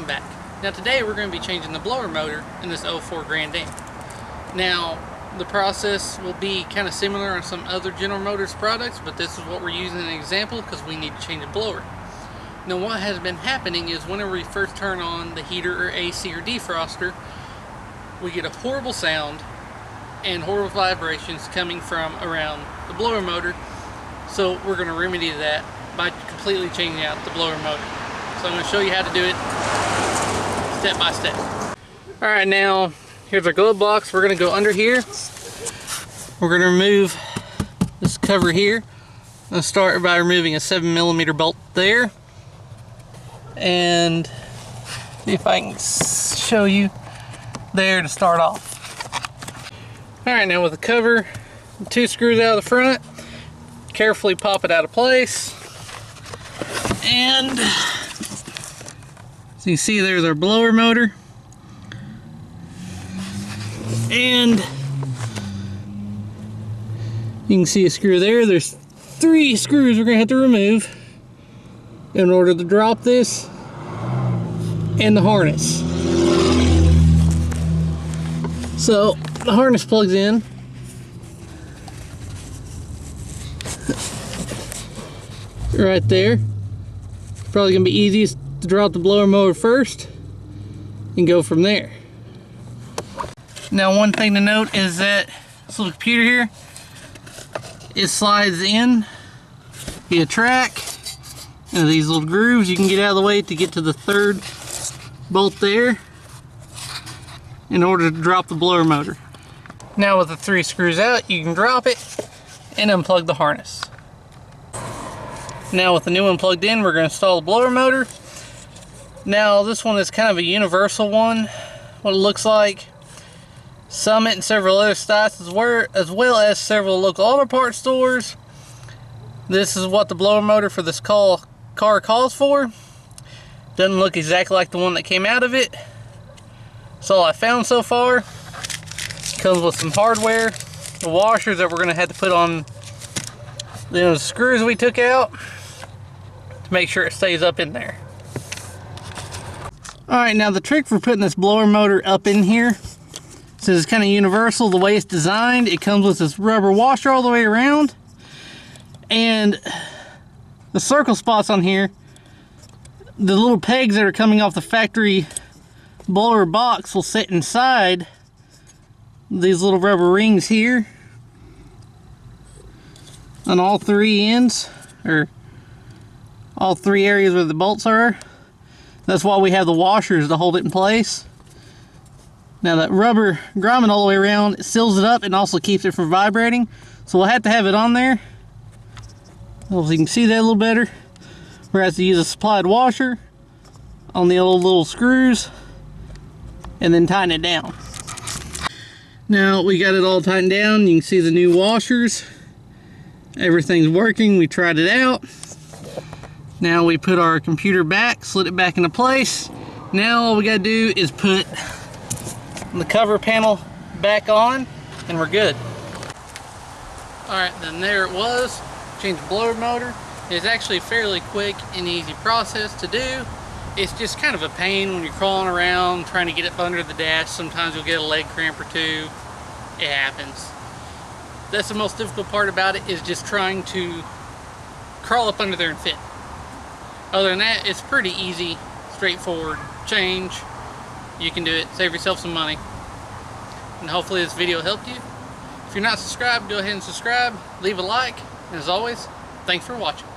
welcome back. Now today we're going to be changing the blower motor in this 04 Grand Am. Now the process will be kind of similar on some other General Motors products, but this is what we're using as an example because we need to change the blower. Now what has been happening is whenever we first turn on the heater or AC or defroster, we get a horrible sound and horrible vibrations coming from around the blower motor. So we're going to remedy that by completely changing out the blower motor. So I'm going to show you how to do it step by step. Alright, now here's our glove box. We're going to go under here. We're going to remove this cover here. I'm going to start by removing a 7mm bolt there. And see if I can show you there to start off. Alright, now with the cover, 2 screws out of the front, carefully pop it out of place. And so you see there's our blower motor. And you can see a screw there. There's 3 screws we're going to have to remove in order to drop this and the harness. So the harness plugs in. Right there. Probably going to be easiest to drop the blower motor first and go from there. Now one thing to note is that this little computer here, it slides in via track into these little grooves. You can get out of the way to get to the 3rd bolt there in order to drop the blower motor. Now with the 3 screws out, you can drop it and unplug the harness. Now with the new one plugged in, we're going to install the blower motor. Now this one is kind of a universal one, what it looks like. Summit and several other sites as well as several local auto parts stores. This is what the blower motor for this car calls for. Doesn't look exactly like the one that came out of it. That's all I found so far. Comes with some hardware, the washers that we're going to have to put on the screws we took out to make sure it stays up in there. Alright, now the trick for putting this blower motor up in here, so it's kind of universal the way it's designed. It comes with this rubber washer all the way around, and the circle spots on here, the little pegs that are coming off the factory blower box will sit inside these little rubber rings here on all 3 ends, or all 3 areas where the bolts are. That's why we have the washers to hold it in place. Now that rubber grommet all the way around, it seals it up and also keeps it from vibrating. So we'll have to have it on there. So you can see that a little better. We're going to have to use a supplied washer on the old little screws and then tighten it down. Now we got it all tightened down. You can see the new washers. Everything's working. We tried it out. Now we put our computer back, slid it back into place. Now all we got to do is put the cover panel back on and we're good. Alright, then there it was. Change the blower motor. It's actually a fairly quick and easy process to do. It's just kind of a pain when you're crawling around trying to get up under the dash. Sometimes you'll get a leg cramp or 2. It happens. That's the most difficult part about it, is just trying to crawl up under there and fit. Other than that, it's pretty easy, straightforward change. You can do it, save yourself some money. And hopefully this video helped you. If you're not subscribed, go ahead and subscribe, leave a like, and as always, thanks for watching.